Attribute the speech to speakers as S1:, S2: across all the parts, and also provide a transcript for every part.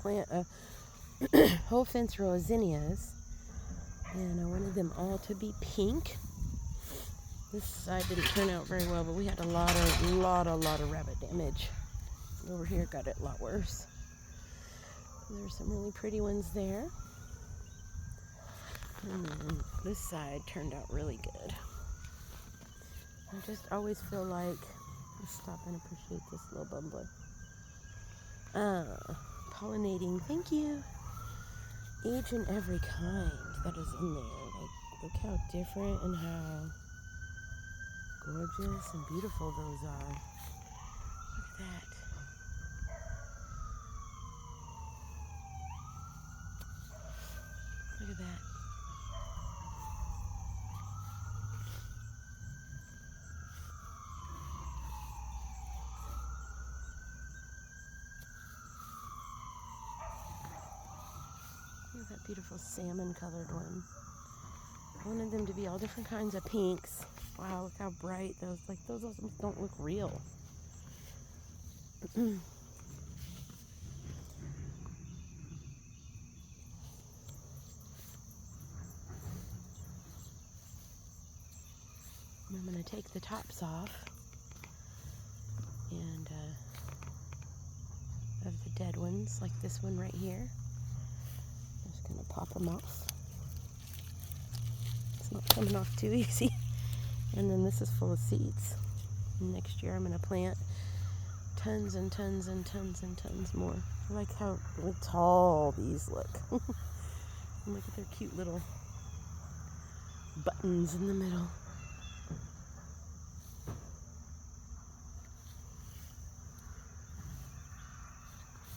S1: plant a whole fence row of zinnias, and I wanted them all to be pink. This side didn't turn out very well, but we had a lot of rabbit damage. Over here got it a lot worse. There's some really pretty ones there. And then this side turned out really good. I just always feel like, let's stop and appreciate this little bumbler. Pollinating, thank you. Each and every kind that is in there. Like, look how different and how gorgeous and beautiful those are. Look at that. Look at that. Look at that beautiful salmon colored one. I wanted them to be all different kinds of pinks. Wow, look how bright those, like those almost don't look real. I'm going to take the tops off and of the dead ones, like this one right here. I'm just going to pop them off. It's not coming off too easy. And then this is full of seeds. Next year I'm going to plant tons and tons and tons and tons more. I like how tall these look. And look at their cute little buttons in the middle.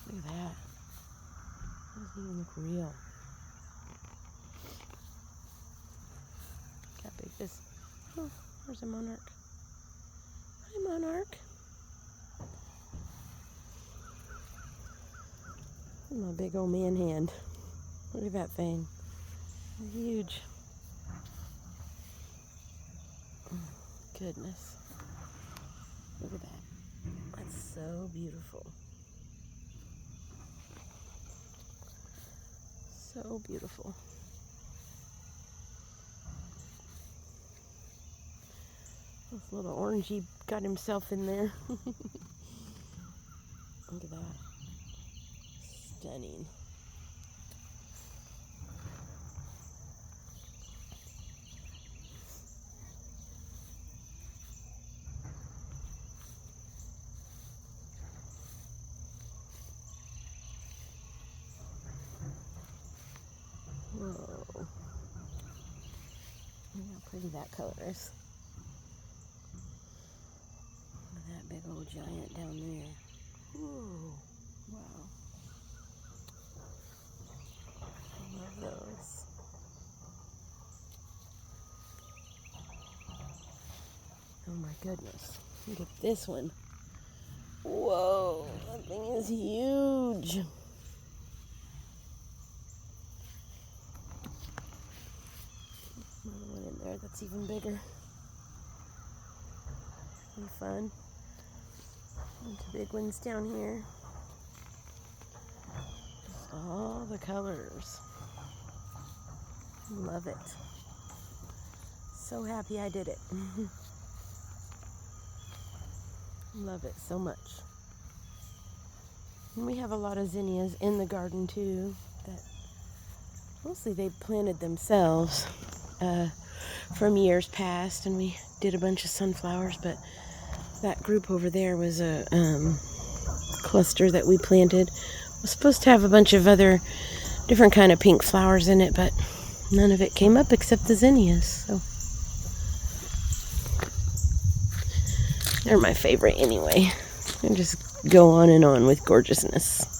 S1: Look at that. That doesn't even look real. Look how big this. Oh, there's a monarch. Hi, monarch. My big old man hand. Look at that thing. They're huge. Oh, goodness. Look at that. That's so beautiful. So beautiful. This little orangey got himself in there. Look at that. Stunning. Whoa. Look how pretty that color is. Look at that big old giant down there. Whoa. Wow. I love those. Oh my goodness. Look at this one. Whoa, that thing is huge. Another one in there that's even bigger. Be fun. Bunch of big ones down here. Just all the colors. Love it. So happy I did it. Love it so much. And we have a lot of zinnias in the garden too that mostly they planted themselves from years past, and we did a bunch of sunflowers, but that group over there was a cluster that we planted. It was supposed to have a bunch of other different kind of pink flowers in it, but none of it came up except the zinnias. So they're my favorite anyway. They just go on and on with gorgeousness.